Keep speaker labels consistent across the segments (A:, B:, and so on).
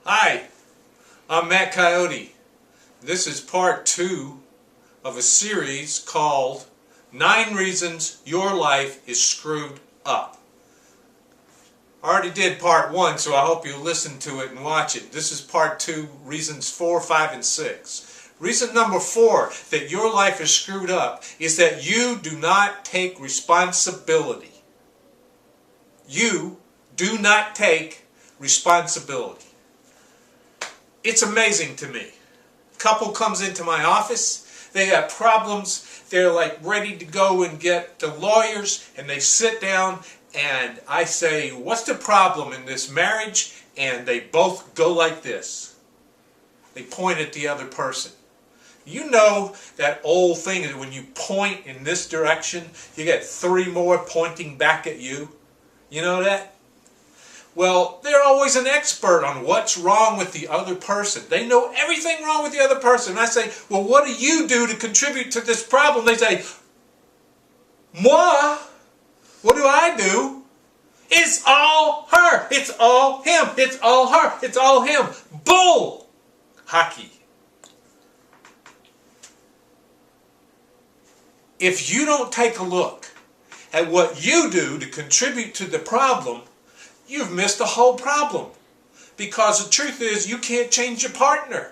A: Hi, I'm Matt Coyote. This is part 2 of a series called 9 Reasons Your Life is Screwed Up. I already did part 1, so I hope you'll listen to it and watch it. This is part 2, reasons 4, 5, and 6. Reason number 4 that your life is screwed up is that you do not take responsibility. You do not take responsibility. It's amazing to me. A couple comes into my office, they have problems, they're like ready to go and get the lawyers, and they sit down and I say, what's the problem in this marriage? And they both go like this. They point at the other person. You know that old thing that when you point in this direction, you get 3 more pointing back at you? You know that? Well, they're always an expert on what's wrong with the other person. They know everything wrong with the other person. And I say, well, what do you do to contribute to this problem? They say, moi, what do I do? It's all her. It's all him. It's all her. It's all him. Bull hockey. If you don't take a look at what you do to contribute to the problem, you've missed the whole problem. Because the truth is, you can't change your partner.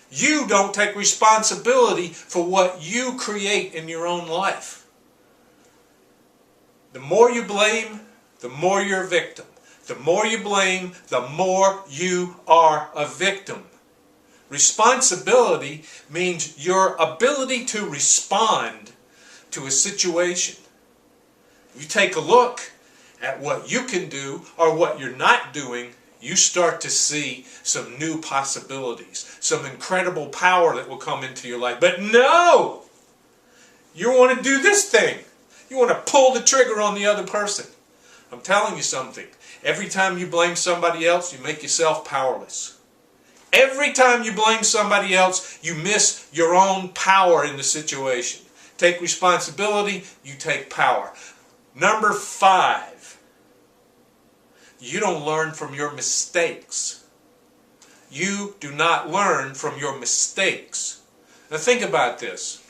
A: You don't take responsibility for what you create in your own life. The more you blame, the more you're a victim. The more you blame, the more you are a victim. Responsibility means your ability to respond to a situation. You take a look at what you can do or what you're not doing, you start to see some new possibilities, some incredible power that will come into your life. But no! You want to do this thing. You want to pull the trigger on the other person. I'm telling you something. Every time you blame somebody else, you make yourself powerless. Every time you blame somebody else, you miss your own power in the situation. Take responsibility, you take power. Number 5. You don't learn from your mistakes. You do not learn from your mistakes. Now think about this.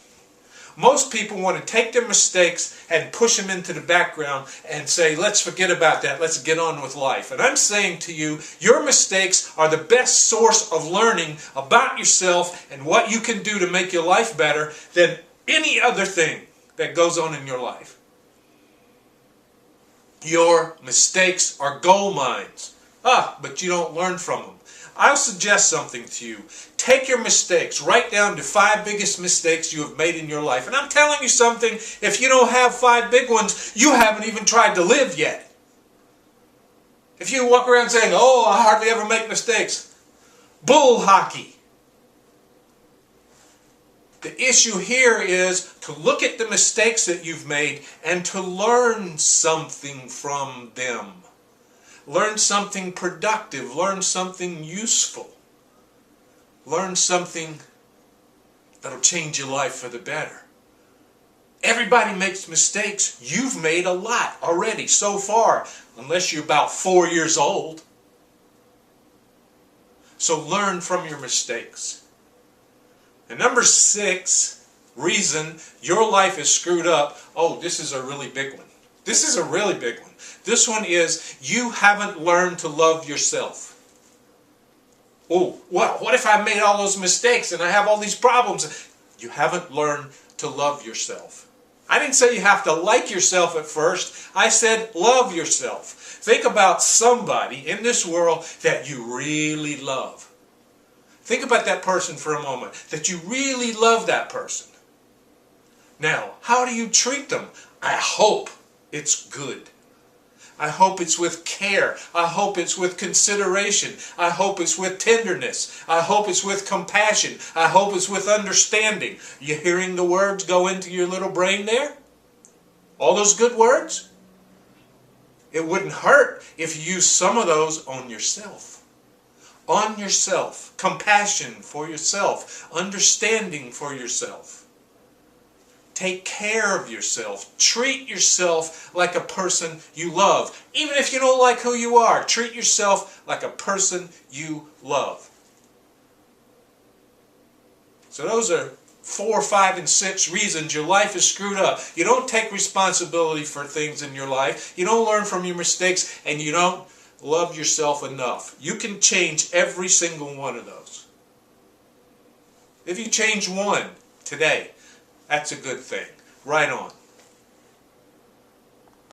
A: Most people want to take their mistakes and push them into the background and say, let's forget about that, let's get on with life. And I'm saying to you, your mistakes are the best source of learning about yourself and what you can do to make your life better than any other thing that goes on in your life. Your mistakes are gold mines. But you don't learn from them. I'll suggest something to you. Take your mistakes. Write down the 5 biggest mistakes you have made in your life. And I'm telling you something, if you don't have 5 big ones, you haven't even tried to live yet. If you walk around saying, oh, I hardly ever make mistakes. Bull hockey. The issue here is to look at the mistakes that you've made and to learn something from them. Learn something productive. Learn something useful. Learn something that'll change your life for the better. Everybody makes mistakes. You've made a lot already so far, unless you're about 4 years old. So learn from your mistakes. And number 6 reason your life is screwed up. Oh, this is a really big one. This is a really big one. This one is you haven't learned to love yourself. Oh, well, what if I made all those mistakes and I have all these problems? You haven't learned to love yourself. I didn't say you have to like yourself at first. I said love yourself. Think about somebody in this world that you really love. Think about that person for a moment, that you really love that person. Now, how do you treat them? I hope it's good. I hope it's with care. I hope it's with consideration. I hope it's with tenderness. I hope it's with compassion. I hope it's with understanding. You hearing the words go into your little brain there? All those good words? It wouldn't hurt if you use some of those on yourself. On yourself. Compassion for yourself. Understanding for yourself. Take care of yourself. Treat yourself like a person you love. Even if you don't like who you are, treat yourself like a person you love. So those are 4, 5, and 6 reasons your life is screwed up. You don't take responsibility for things in your life. You don't learn from your mistakes, and you don't love yourself enough. You can change every single one of those. If you change one today, that's a good thing. Right on.